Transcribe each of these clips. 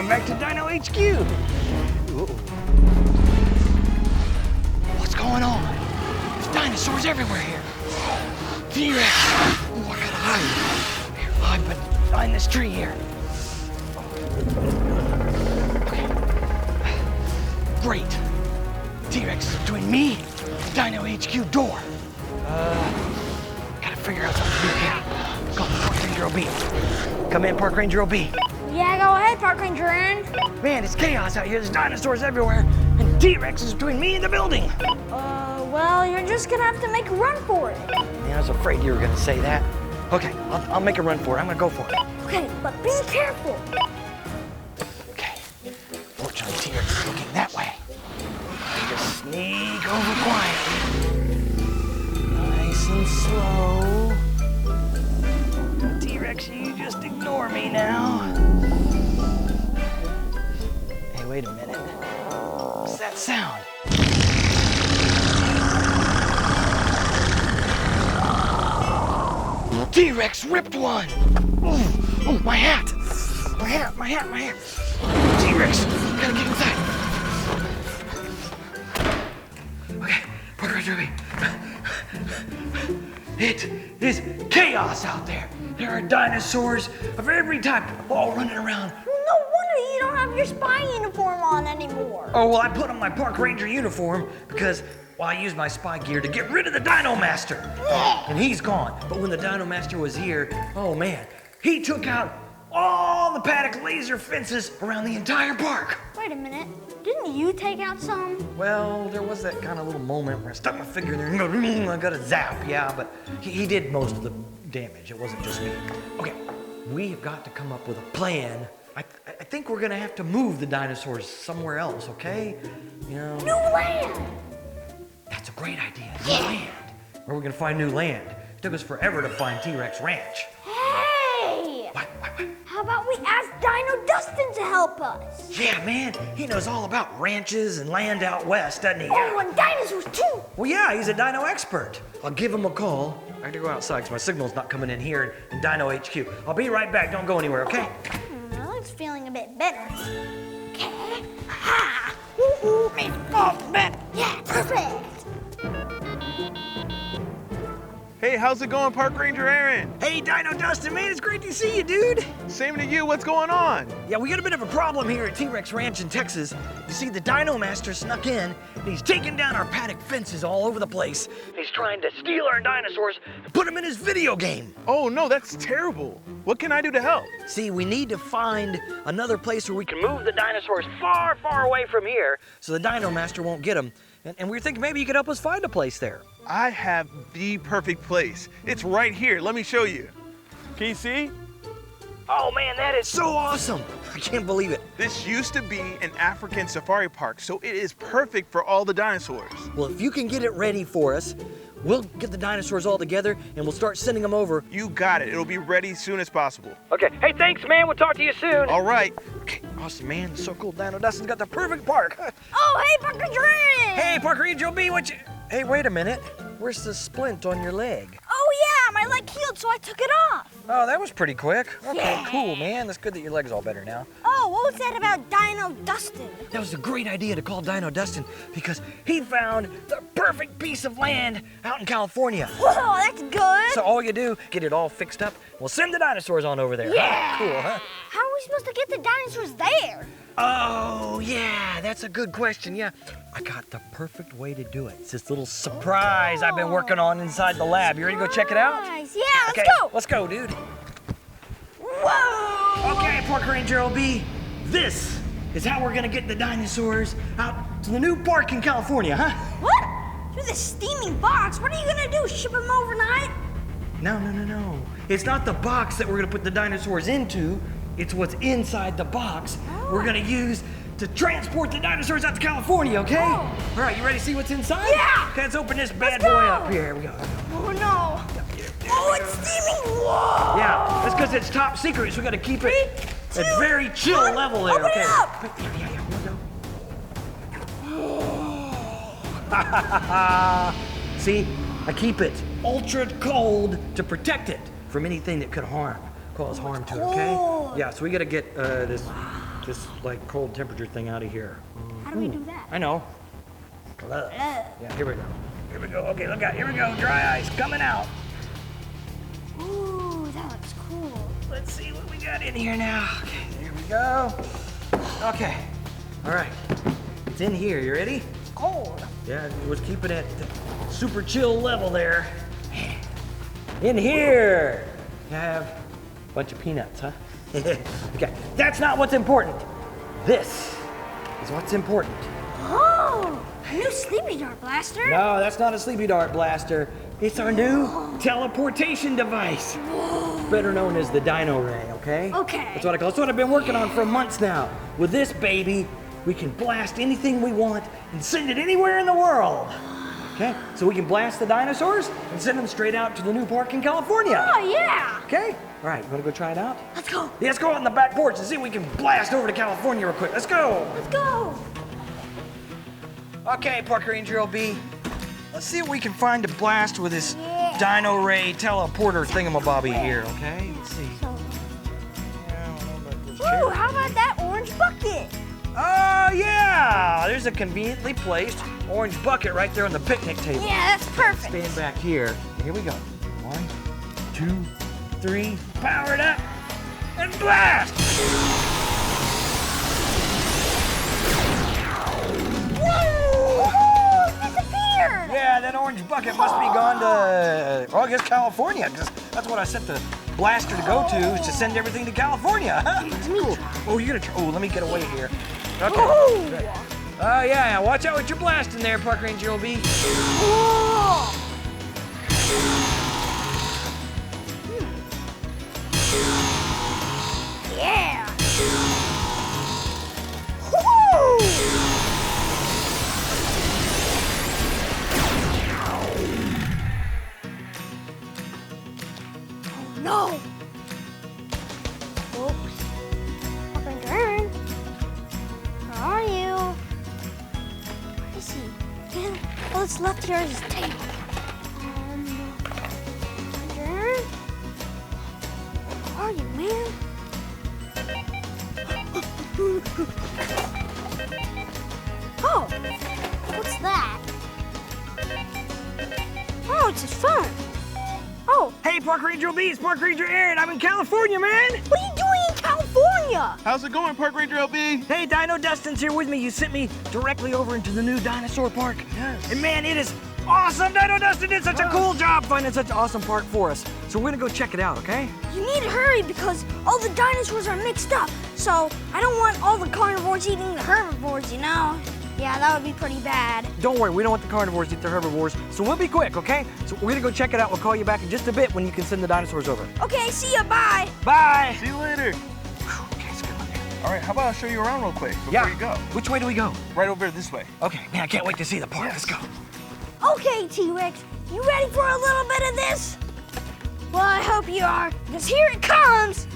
I'm back to Dino HQ. Ooh. What's going on? There's dinosaurs everywhere here. T-Rex. Oh, I gotta hide. Here, hide behind this tree here. Okay. Great. T-Rex is between me and Dino HQ door. Gotta figure out something to do here. Call Park Ranger OB. Come in, Park Ranger OB. Yeah, go ahead, Park Ranger Aaron. Man, it's chaos out here. There's dinosaurs everywhere, and T-Rex is between me and the building. Well, you're just gonna have to make a run for it. Man, I was afraid you were gonna say that. Okay, I'll make a run for it. I'm gonna go for it. Okay, but be careful. Okay. Fortunately, T-Rex is looking that way. Just sneak over quietly. Nice and slow. T-Rex, you just ignore me now. Hey, wait a minute. What's that sound? T-Rex ripped one! Oh, my hat! My hat! T-Rex, gotta get inside. Okay, Park Ranger OB. It is chaos out there. There are dinosaurs of every type all running around. Well, no wonder you don't have your spy uniform on anymore. Oh, well, I put on my Park Ranger uniform because, well, I used my spy gear to get rid of the Dino Master. And he's gone. But when the Dino Master was here, oh man, he took out all the paddock laser fences around the entire park. Wait a minute, didn't you take out some? Well, there was that kind of little moment where I stuck my finger in there and I got a zap, yeah, but he did most of the damage. It wasn't just me. Okay, we have got to come up with a plan. I think we're gonna have to move the dinosaurs somewhere else, okay? You know. New land! That's a great idea, new land. Where are we gonna find new land? It took us forever to find T-Rex Ranch. Hey! What? How about we ask Dino Dustin to help us? Yeah, man, he knows all about ranches and land out west, doesn't he? Oh, and dinosaurs too! Well, yeah, he's a dino expert. I'll give him a call. I have to go outside because my signal's not coming in here in Dino HQ. I'll be right back. Don't go anywhere, okay? It's feeling a bit better. Okay. Ha! Me off the bed. Yeah, perfect. Hey, how's it going, Park Ranger Aaron? Hey, Dino Dustin, man, it's great to see you, dude. Same to you, what's going on? Yeah, we got a bit of a problem here at T-Rex Ranch in Texas. You see, the Dino Master snuck in, and he's taking down our paddock fences all over the place. He's trying to steal our dinosaurs and put them in his video game. Oh no, that's terrible. What can I do to help? See, we need to find another place where we can move the dinosaurs far, far away from here so the Dino Master won't get them. And we were thinking maybe you could help us find a place there. I have the perfect place. It's right here, let me show you. Can you see? Oh man, that is so awesome. I can't believe it. This used to be an African safari park, so it is perfect for all the dinosaurs. Well, if you can get it ready for us, we'll get the dinosaurs all together and we'll start sending them over. You got it, it'll be ready as soon as possible. Okay, hey, thanks, man. We'll talk to you soon. All right. Okay, awesome, man. It's so cool. Dino Dustin's got the perfect park. Oh, hey, Park Ranger Aaron! Hey, Park Ranger OB, what you... Hey, wait a minute. Where's the splint on your leg? Oh, yeah, my leg healed, so I took it off. Oh, that was pretty quick. Okay, Yeah. cool, man. That's good that your leg's all better now. Oh, what was that about Dino Dustin? That was a great idea to call Dino Dustin because he found the perfect piece of land out in California. Whoa, that's good. So all you do, get it all fixed up, we'll send the dinosaurs on over there. Yeah. Cool, huh? How are we supposed to get the dinosaurs there? Oh, yeah, that's a good question, yeah. I got the perfect way to do it. It's this little surprise I've been working on inside the lab. You ready to go check it out? Nice. Yeah, let's Okay, go. let's go, dude. Whoa. Okay, Park Ranger OB, this is how we're gonna get the dinosaurs out to the new park in California, huh? What? Through this steaming box? What are you gonna do? Ship them overnight? No. It's not the box that we're gonna put the dinosaurs into. It's what's inside the box we're gonna use to transport the dinosaurs out to California, okay? Oh. All right, you ready to see what's inside? Yeah. Okay, let's open this bad Let's boy go. up. Here we go. Oh, no. Oh, it's steaming. Whoa. Yeah, that's because it's top secret, so we gotta keep it 3, 2, at very chill 1. level there, Open okay? it up. Yeah, here we go. See, I keep it ultra cold to protect it from anything that could cause harm to it, okay? Cold. Yeah, so we gotta get this this like cold temperature thing out of here. How do we do that? I know. Gloves. Yeah, here we go. Here we go. Okay, look out. Here we go. Dry ice coming out. Ooh, that looks cool. Let's see what we got in here now. Okay, here we go. Okay. All right. It's in here. You ready? It's cold. Yeah, it was keeping it super chill level there. In here, you have a bunch of peanuts, huh? Okay, that's not what's important. This is what's important. Oh, a new sleepy dart blaster? No, that's not a sleepy dart blaster. It's our new teleportation device. Better known as the Dino Ray, okay? Okay. That's what I call it. That's what I've been working on for months now. With this baby, we can blast anything we want and send it anywhere in the world. Okay? So we can blast the dinosaurs and send them straight out to the new park in California. Oh, yeah. Okay? All right, you wanna go try it out? Let's go. Yeah, let's go out on the back porch and see if we can blast over to California real quick. Let's go. Let's go. Okay, Park Ranger LB. Let's see what we can find to blast with this Dino Ray teleporter thingamabobby here, okay? Let's see. Ooh, how about that orange bucket? Oh, yeah! There's a conveniently placed orange bucket right there on the picnic table. Yeah, that's perfect. Stand back here. Here we go. 1, 2, 3. Power it up and blast! Whoa! It disappeared! Yeah, that orange bucket must be gone to, well, I guess California, because that's what I set the blaster to go to, is to send everything to California. Cool. Oh, you're gonna try, oh, let me get away here. Okay. Ooh. Oh, yeah, watch out with your blasting there, Park Ranger LB. Whoa! Yeah! Woo! Oh no! Oops. Up and turn. Where are you? Where is he? Man, all that's left here is his tail. Turn. Where are you, man? Oh, what's that? Oh, it's his phone. Oh, Hey, Park Ranger LB, it's Park Ranger Aaron. I'm in California, man. what are you doing in California? How's it going, Park Ranger LB? Hey, Dino Dustin's here with me. You sent me directly over into the new dinosaur park. Yes. And man, it is awesome. Dino Dustin did such a cool job finding such an awesome park for us. So we're gonna go check it out, okay? You need to hurry because all the dinosaurs are mixed up. So I don't want all the carnivores eating the herbivores, you know? Yeah, that would be pretty bad. Don't worry, we don't want the carnivores to eat the herbivores, so we'll be quick, okay? So we're gonna go check it out. We'll call you back in just a bit when you can send the dinosaurs over. Okay, see ya, bye. Bye. See you later. Okay, it's good. All right, how about I show you around real quick before Yeah. you go? Which way do we go? Right over this way. Okay, man, I can't wait to see the park. Yes. Let's go. Okay, T-Rex, you ready for a little bit of this? Well, I hope you are, because here it comes.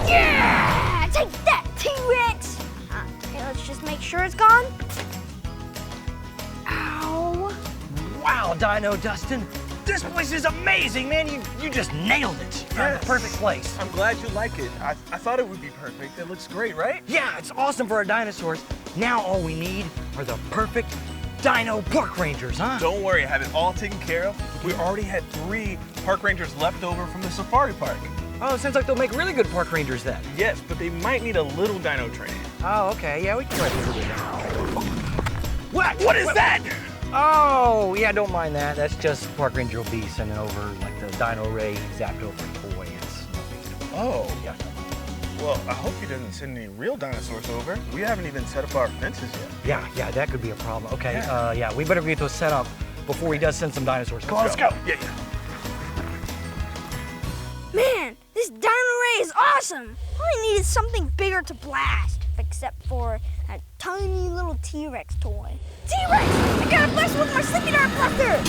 Yeah! Take that, T-Rex! Okay, let's just make sure it's gone. Ow. Wow, Dino Dustin. This place is amazing, man. You just nailed it. You found the perfect place. I'm glad you like it. I thought it would be perfect. It looks great, right? Yeah, it's awesome for our dinosaurs. Now all we need are the perfect Dino Park Rangers, huh? Don't worry, I have it all taken care of. We already had 3 park rangers left over from the safari park. Oh, it sounds like they'll make really good park rangers then. Yes, but they might need a little dino training. Oh, okay. Yeah, we can try to do that. What is that? Oh, yeah, don't mind that. That's just Park Ranger will be sending over like the Dino Ray Zapdover toy. It's no big deal. Oh, Yeah. well, I hope he doesn't send any real dinosaurs over. We haven't even set up our fences yet. Yeah, that could be a problem. Okay, yeah, we better get those set up before he does send some dinosaurs. Come on, let's go. Yeah. Man, this Dino Ray is awesome. All I needed something bigger to blast, except for a tiny little T-Rex toy. T-Rex, I got a blast with my sleepy dart blaster.